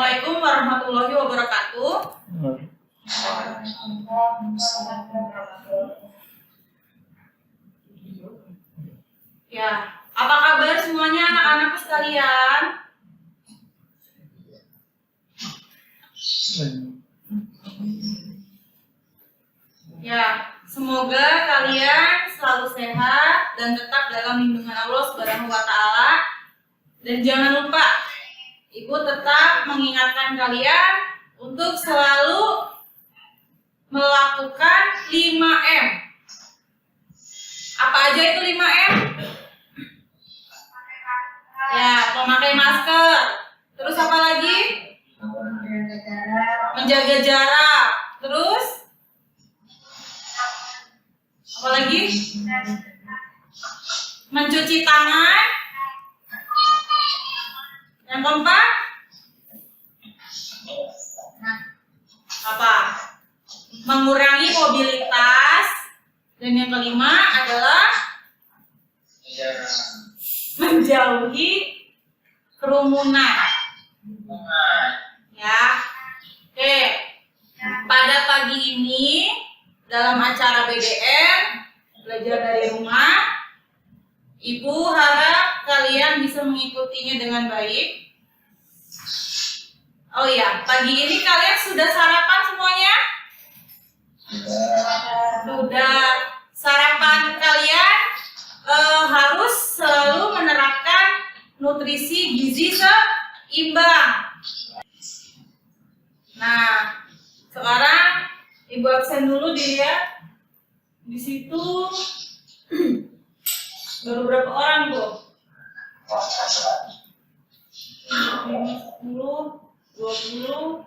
Assalamualaikum warahmatullahi wabarakatuh. Ya, apa kabar semuanya anak-anakku sekalian? Ya, semoga kalian selalu sehat dan tetap dalam lindungan Allah Subhanahu wa Ta'ala. Dan jangan lupa, Ibu tetap mengingatkan kalian untuk selalu melakukan 5M. Apa aja itu 5M? Ya, memakai masker. Terus apa lagi? Menjaga jarak. Terus? Apa lagi? Mencuci tangan. Yang keempat? Apa? Mengurangi mobilitas. Dan yang kelima adalah menjauhi kerumunan. Ya. Oke. Pada pagi ini dalam acara BDR belajar dari rumah, Ibu harap kalian bisa mengikutinya dengan baik. Oh iya, pagi ini kalian sudah sarapan semuanya? Sudah. Sarapan kalian harus selalu menerapkan nutrisi gizi seimbang. Nah, sekarang Ibu absen dulu dilihat. Di situ baru berapa orang tuh? 10, 20, 24.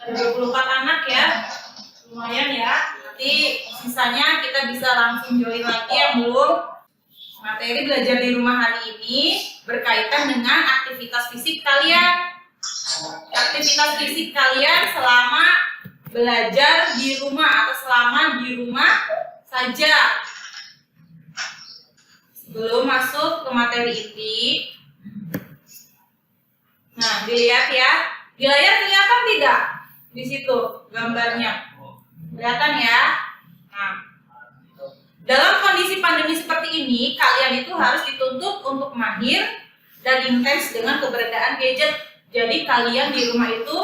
Ada 24 anak ya. Lumayan ya. Nanti sisanya kita bisa langsung join lagi yang belum. Materi belajar di rumah hari ini berkaitan dengan aktivitas fisik kalian. Aktivitas fisik kalian selama belajar di rumah atau selama di rumah saja. Sebelum masuk ke materi inti, nah dilihat ya, di layar kelihatan tidak? Di situ gambarnya, kelihatan ya. Nah, dalam kondisi pandemi seperti ini, kalian itu harus dituntut untuk mahir dan intens dengan keberadaan gadget. Jadi kalian di rumah itu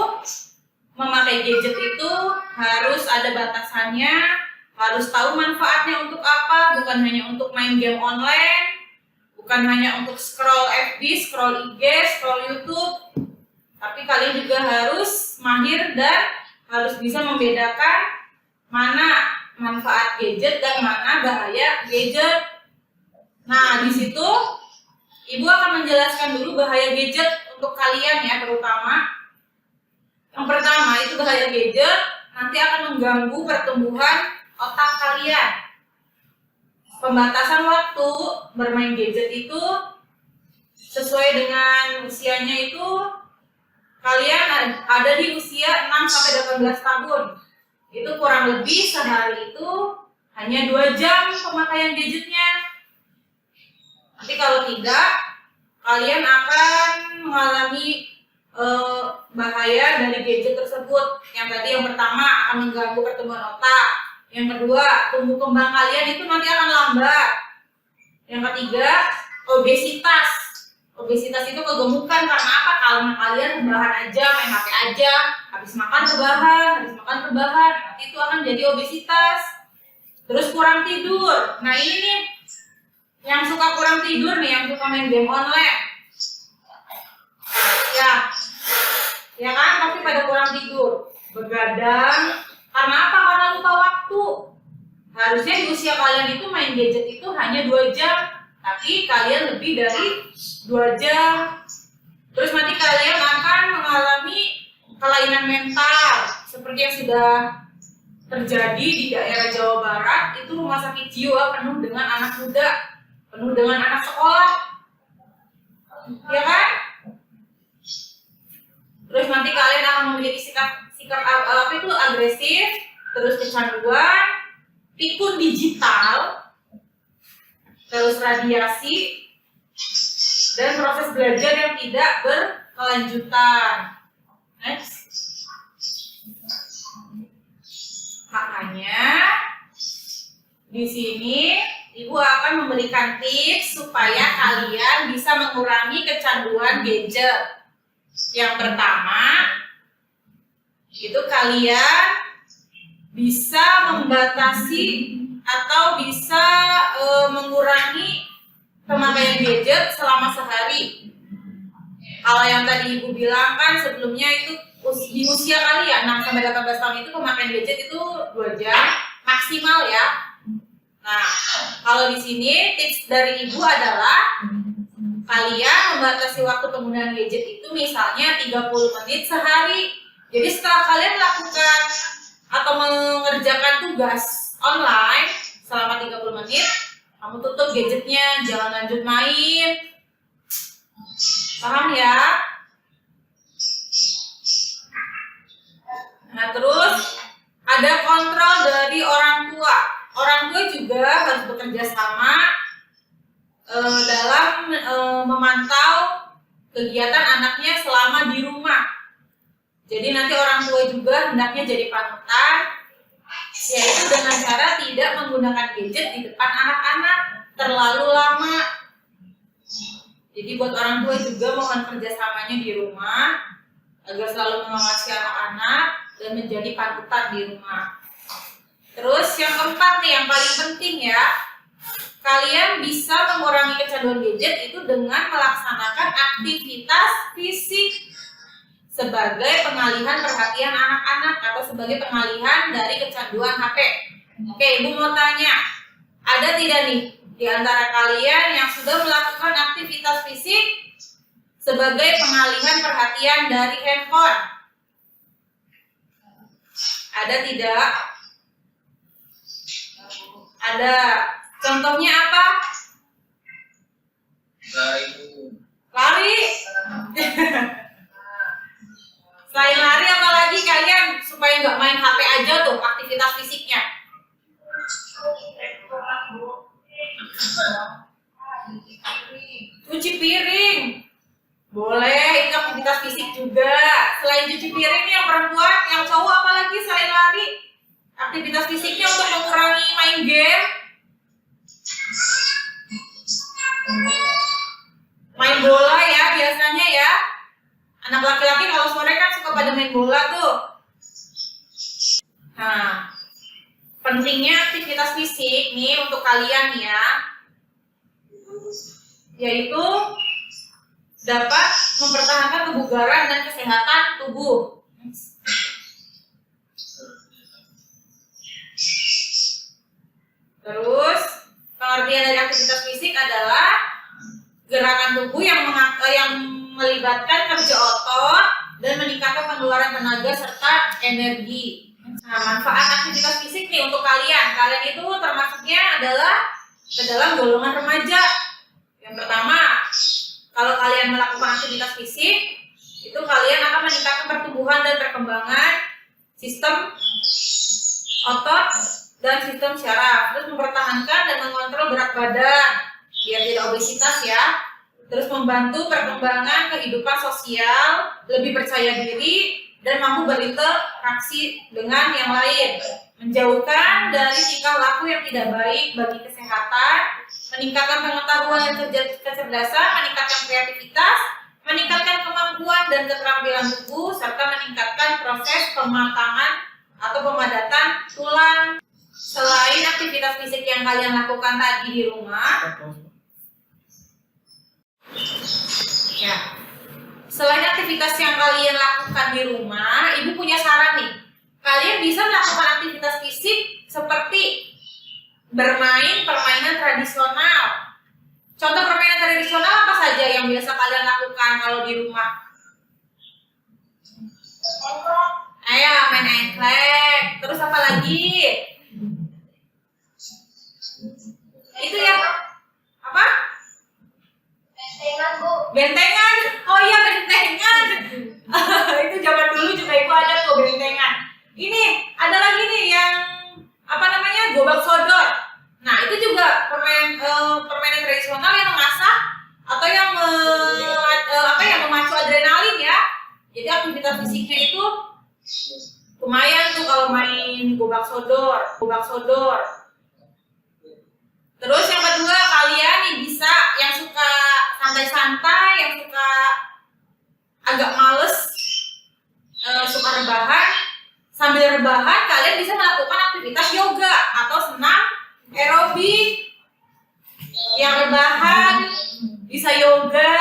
memakai gadget itu harus ada batasannya, harus tahu manfaatnya untuk apa, bukan hanya untuk main game online, bukan hanya untuk scroll FB, scroll IG, scroll YouTube, tapi kalian juga harus mahir dan harus bisa membedakan mana manfaat gadget dan mana bahaya gadget. Nah, di situ Ibu akan menjelaskan dulu bahaya gadget untuk kalian ya, terutama. Yang pertama itu bahaya gadget nanti akan mengganggu pertumbuhan otak kalian. Pembatasan waktu bermain gadget itu sesuai dengan usianya itu kalian ada di usia 6 sampai 18 tahun. Itu kurang lebih sehari itu hanya 2 jam pemakaian gadgetnya. Nanti kalau tidak, kalian akan mengalami bahaya dari gadget tersebut. Yang pertama akan mengganggu pertumbuhan otak. Yang kedua, tumbuh kembang kalian itu nanti akan lambat. Yang ketiga, obesitas. Obesitas itu kegemukan karena apa? Karena kalian rebahan aja, main HP aja, habis makan rebahan, nanti itu akan jadi obesitas. Terus kurang tidur. Nah ini nih, yang suka kurang tidur nih, yang suka main game online. Ya kan, pasti pada kurang tidur, begadang. Karena apa? Karena lupa waktu. Harusnya di usia kalian itu main gadget itu hanya 2 jam, tapi kalian lebih dari 2 jam. Terus nanti kalian akan mengalami kelainan mental, seperti yang sudah terjadi di daerah Jawa Barat. Itu rumah sakit jiwa penuh dengan anak muda, penuh dengan anak sekolah, ya kan? Terus nanti kalian akan memiliki sikap apa itu agresif, terus kecanduan, pikun digital, terus radiasi, dan proses belajar yang tidak kelanjutan. Next. Makanya di sini Ibu akan memberikan tips supaya kalian bisa mengurangi kecanduan gadget. Yang pertama, itu kalian bisa membatasi atau bisa mengurangi pemakaian gadget selama sehari. Kalau yang tadi Ibu bilang kan sebelumnya itu di usia kalian 6 sampai 18 tahun itu pemakaian gadget itu 2 jam maksimal ya. Nah, kalau di sini tips dari Ibu adalah kalian membatasi waktu penggunaan gadget itu misalnya 30 menit sehari. Jadi setelah kalian melakukan atau mengerjakan tugas online selama 30 menit, kamu tutup gadgetnya, jangan lanjut main. Paham ya? Nah, terus ada kontrol dari orang tua. Orang tua juga harus bekerja sama dalam memantau kegiatan anaknya selama di rumah. Jadi nanti orang tua juga hendaknya jadi panutan, yaitu dengan cara tidak menggunakan gadget di depan anak-anak terlalu lama. Jadi buat orang tua juga mohon kerjasamanya di rumah agar selalu mengawasi anak-anak dan menjadi panutan di rumah. Terus yang keempat nih, yang paling penting ya, kalian bisa mengurangi kecanduan gadget itu dengan melaksanakan aktivitas fisik sebagai pengalihan perhatian anak-anak atau sebagai pengalihan dari kecanduan HP. Oke, Ibu mau tanya, ada tidak nih di antara kalian yang sudah melakukan aktivitas fisik sebagai pengalihan perhatian dari handphone? Ada tidak? Ada. Contohnya apa? Lari. Selain lari apalagi kalian supaya nggak main HP aja tuh aktivitas fisiknya? Cuci piring. Boleh, itu aktivitas fisik juga. Selain cuci piring yang perempuan, yang cowok apalagi selain lari? Aktivitas fisiknya untuk mengurangi main game. Main bola ya biasanya ya. Anak laki-laki kalau sore kan suka pada main bola tuh. Nah, pentingnya aktivitas fisik nih untuk kalian ya, yaitu dapat mempertahankan kebugaran dan kesehatan tubuh. Terus pengertian dari aktivitas fisik adalah gerakan tubuh yang melibatkan kerja otot dan meningkatkan pengeluaran tenaga serta energi. Nah, manfaat aktivitas fisik nih untuk kalian. Kalian itu termasuknya adalah ke dalam golongan remaja. Yang pertama, kalau kalian melakukan aktivitas fisik, itu kalian akan meningkatkan pertumbuhan dan perkembangan sistem otot dan sistem syaraf, terus mempertahankan dan mengontrol berat badan biar tidak obesitas ya, terus membantu perkembangan kehidupan sosial, lebih percaya diri dan mampu berinteraksi dengan yang lain, menjauhkan dari tingkah laku yang tidak baik bagi kesehatan, meningkatkan pengetahuan dan kecerdasan, meningkatkan kreativitas, meningkatkan kemampuan dan keterampilan tubuh, serta meningkatkan proses pematangan atau pemadatan tulang. Selain aktivitas fisik yang kalian lakukan tadi di rumah, ya, selain aktivitas yang kalian lakukan di rumah, Ibu punya saran nih. Kalian bisa melakukan aktivitas fisik seperti bermain permainan tradisional. Contoh permainan tradisional apa saja yang biasa kalian lakukan kalau di rumah? Ayo main engklek. Terus apa lagi? Itu ya apa? Bentengan, Bu. Bentengan. Oh iya, bentengan. Itu zaman dulu juga Ibu ada tuh bentengan. Ini ada lagi nih yang apa namanya? Gobak sodor. Nah, itu juga permainan tradisional yang mengasah atau yang memacu adrenalin gerobak sodor. Terus yang kedua, kalian nih bisa yang suka santai-santai, yang suka agak males, suka rebahan, sambil rebahan kalian bisa melakukan aktivitas yoga atau senam aerobik. Yang rebahan bisa yoga,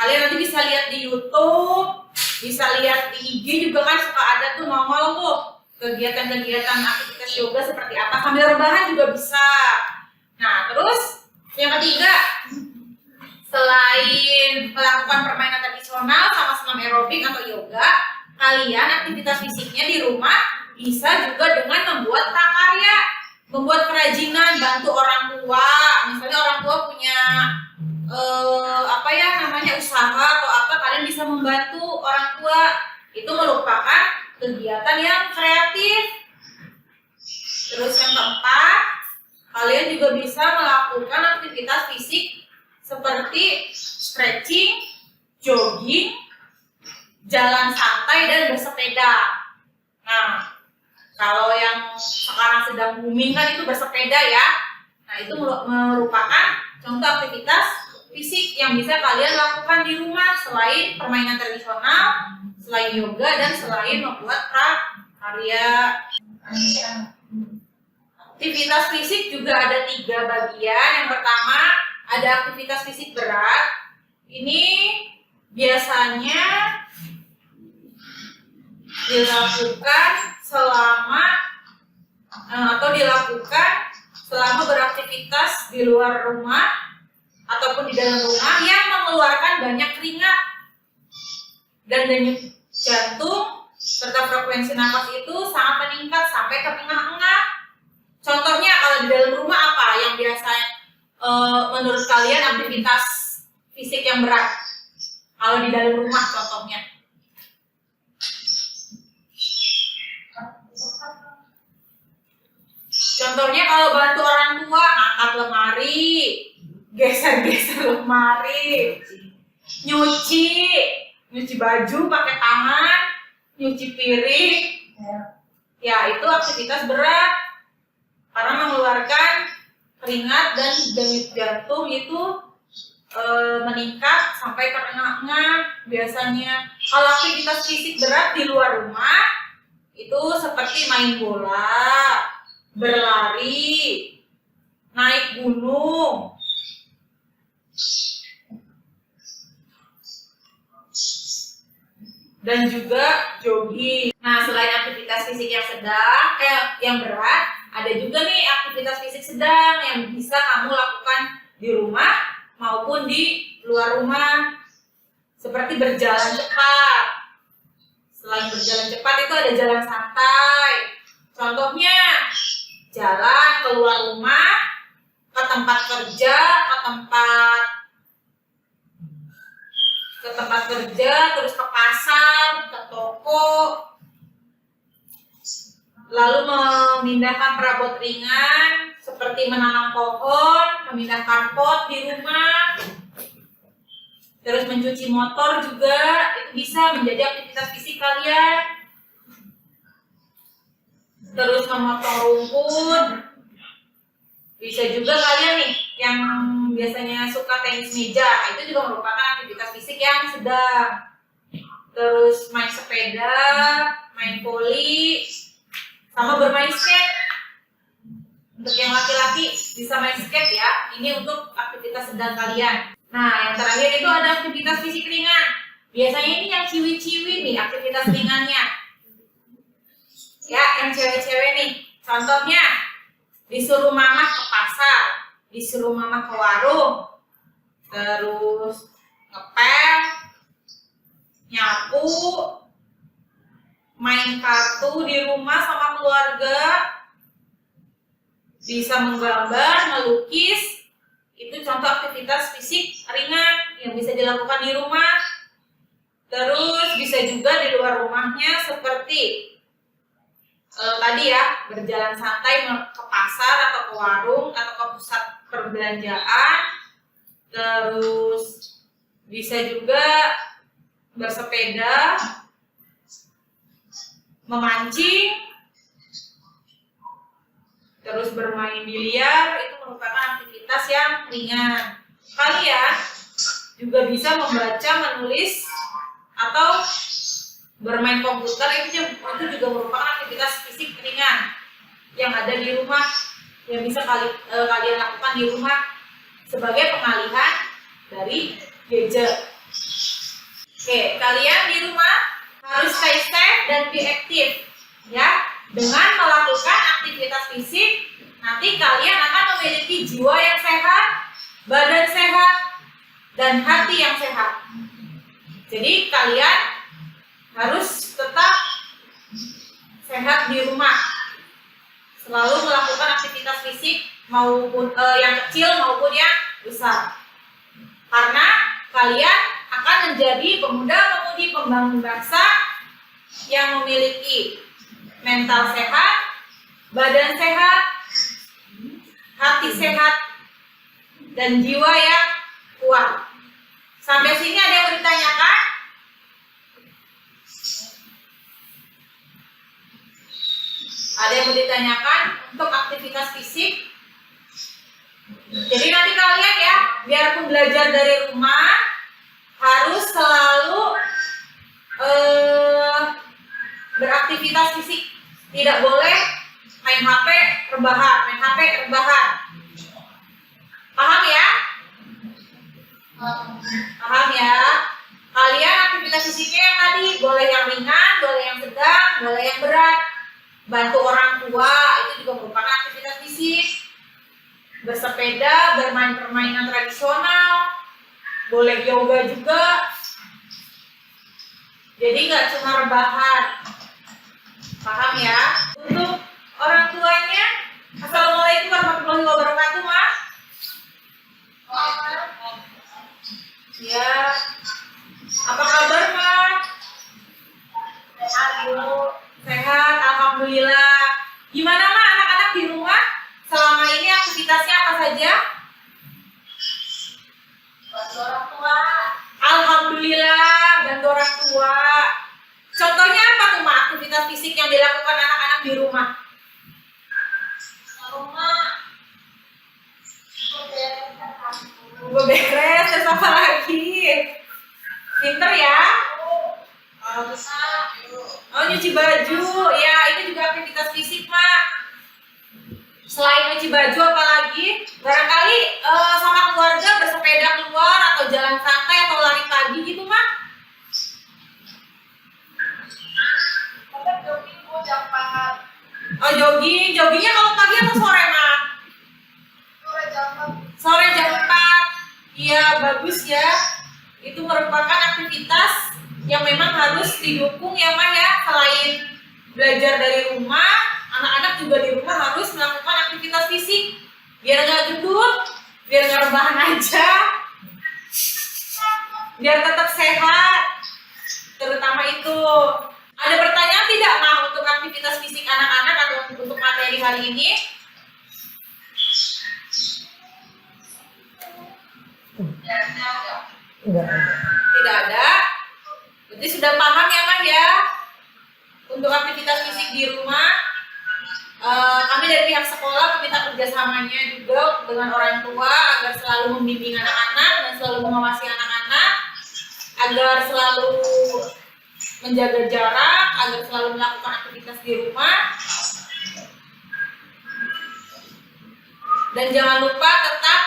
kalian nanti bisa lihat di YouTube, bisa lihat di IG juga kan suka ada tuh nongol tuh kegiatan-kegiatan aktivitas yoga seperti apa, sambil rebahan juga bisa. Nah terus yang ketiga, selain melakukan permainan tradisional sama senam aerobik atau yoga, kalian aktivitas fisiknya di rumah bisa juga dengan membuat prakarya, membuat kerajinan, bantu orang tua. Misalnya orang tua punya usaha atau apa, kalian bisa membantu orang tua. Itu merupakan kegiatan yang kreatif. Terus yang keempat, kalian juga bisa melakukan aktivitas fisik seperti stretching, jogging, jalan santai, dan bersepeda. Nah, kalau yang sekarang sedang booming kan itu bersepeda ya. Nah, itu merupakan contoh aktivitas fisik yang bisa kalian lakukan di rumah selain permainan tradisional, selain yoga, dan selain membuat prakarya. Aktivitas fisik juga ada 3 bagian. Yang pertama, ada aktivitas fisik berat. Ini biasanya dilakukan selama beraktivitas di luar rumah ataupun di dalam rumah yang mengeluarkan banyak keringat dan denyut jantung serta frekuensi nafas itu sangat meningkat sampai terengah-engah. Contohnya kalau di dalam rumah apa yang biasanya menurut kalian aktivitas fisik yang berat? Kalau di dalam rumah contohnya. Contohnya kalau bantu orang tua, angkat lemari, geser-geser lemari, nyuci baju pakai tangan, nyuci piring. Ya, itu aktivitas berat karena mengeluarkan keringat dan denyut jantung itu meningkat sampai terengah-engah biasanya. Kalau aktivitas fisik berat di luar rumah itu seperti main bola, berlari, naik gunung, dan juga jogging. Nah, selain aktivitas fisik yang sedang, yang berat, ada juga nih aktivitas fisik sedang yang bisa kamu lakukan di rumah maupun di luar rumah, seperti berjalan cepat. Selain berjalan cepat itu ada jalan santai. Contohnya jalan keluar rumah ke tempat kerja, terus ke pasar, ke toko, lalu memindahkan perabot ringan seperti menanam pohon, memindahkan pot di rumah, terus mencuci motor juga, itu bisa menjadi aktivitas fisik kalian. Terus memotong rumput, bisa juga kalian nih yang biasanya suka tenis meja, itu juga merupakan aktivitas fisik yang sedang. Terus main sepeda, main voli, sama bermain skate. Untuk yang laki-laki bisa main skate ya, ini untuk aktivitas sedang kalian. Nah, yang terakhir itu ada aktivitas fisik ringan. Biasanya ini yang ciwi-ciwi nih aktivitas ringannya. Ya, yang cewek-cewek nih. Contohnya, disuruh mama ke pasar, disuruh mama ke warung, terus ngepel, nyapu, main kartu di rumah sama keluarga, bisa menggambar, melukis. Itu contoh aktivitas fisik ringan yang bisa dilakukan di rumah. Terus bisa juga di luar rumahnya seperti tadi ya, berjalan santai ke pasar atau ke warung atau ke pusat perbelanjaan. Terus bisa juga bersepeda, memancing, terus bermain biliar itu merupakan aktivitas yang ringan. Kalian juga bisa membaca, menulis, atau bermain komputer itu juga merupakan aktivitas fisik ringan yang ada di rumah, yang bisa kalian lakukan di rumah sebagai pengalihan dari gadget. Oke, kalian di rumah harus stay safe dan be active ya. Dengan melakukan aktivitas fisik, nanti kalian akan memiliki jiwa yang sehat, badan sehat, dan hati yang sehat. Jadi kalian harus tetap sehat di rumah, selalu melakukan aktivitas fisik maupun yang kecil maupun yang besar, karena kalian akan menjadi pemuda-pemudi pembangun bangsa yang memiliki mental sehat, badan sehat, hati sehat, dan jiwa yang kuat. Sampai sini ada yang mau ditanyakan? Ada yang mau ditanyakan untuk aktivitas fisik? Jadi nanti kalian ya, biarpun belajar dari rumah, harus selalu beraktivitas fisik. Tidak boleh main HP rebahan, Paham ya? Paham ya? Kalian aktivitas fisiknya yang tadi, boleh yang ringan, boleh yang sedang, boleh yang berat. Bantu orang tua, itu juga merupakan aktivitas fisik. Bersepeda, bermain permainan tradisional, boleh yoga juga. Jadi nggak cuma rebahan. Paham ya? Untuk orang tuanya, Assalamualaikum warahmatullahi wabarakatuh, Ma. Ya, apa kabar, Ma? Sehat, Bu. Sehat, alhamdulillah. Gimana, Ma, anak-anak di rumah? Selama ini aktivitasnya apa saja? Bantu orang tua. Alhamdulillah, bantu orang tua. Contohnya apa tuh, Ma, aktivitas fisik yang dilakukan anak-anak di rumah? Beberes, terus apa lagi? Pinter ya? Oh, nyuci baju. Ya, itu juga aktivitas fisik, Mak. Selain nyuci baju apa lagi? Barangkali sama keluarga bersepeda keluar atau jalan santai atau lari pagi gitu, Mak. Oh, jogging. Joggingnya kalau pagi atau sore, Mak? Sore jam 4. Iya, bagus ya. Itu merupakan aktivitas yang memang harus didukung ya, Ma ya. Selain belajar dari rumah, anak-anak juga di rumah harus melakukan aktivitas fisik biar nggak gendut, biar nggak rebahan aja, biar tetap sehat. Terutama itu. Ada pertanyaan tidak, Ma, untuk aktivitas fisik anak-anak atau untuk materi hari ini? Tidak ada. Berarti sudah paham ya, Mas ya, untuk aktivitas fisik di rumah. Kami dari pihak sekolah meminta kerjasamanya juga dengan orang tua agar selalu membimbing anak-anak dan selalu mengawasi anak-anak, agar selalu menjaga jarak, agar selalu melakukan aktivitas di rumah. Dan jangan lupa tetap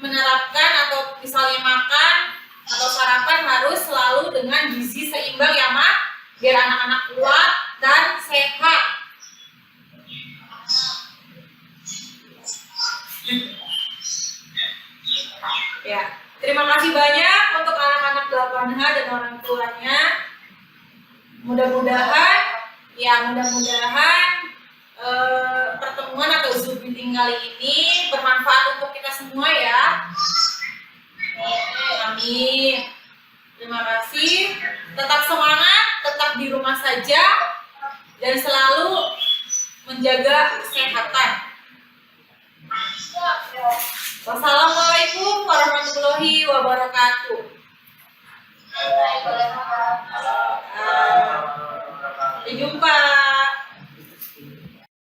menerapkan atau misalnya makan atau sarapan harus selalu dengan gizi seimbang ya, Ma, biar anak-anak kuat dan sehat. Ya, terima kasih banyak untuk anak-anak 8H dan orang tuanya. Mudah-mudahan pertemuan atau Zoom meeting kali ini bermanfaat untuk kita semua ya. Amin. Terima kasih. Tetap semangat, tetap di rumah saja, dan selalu menjaga kesehatan. Wassalamualaikum warahmatullahi wabarakatuh. Sampai jumpa.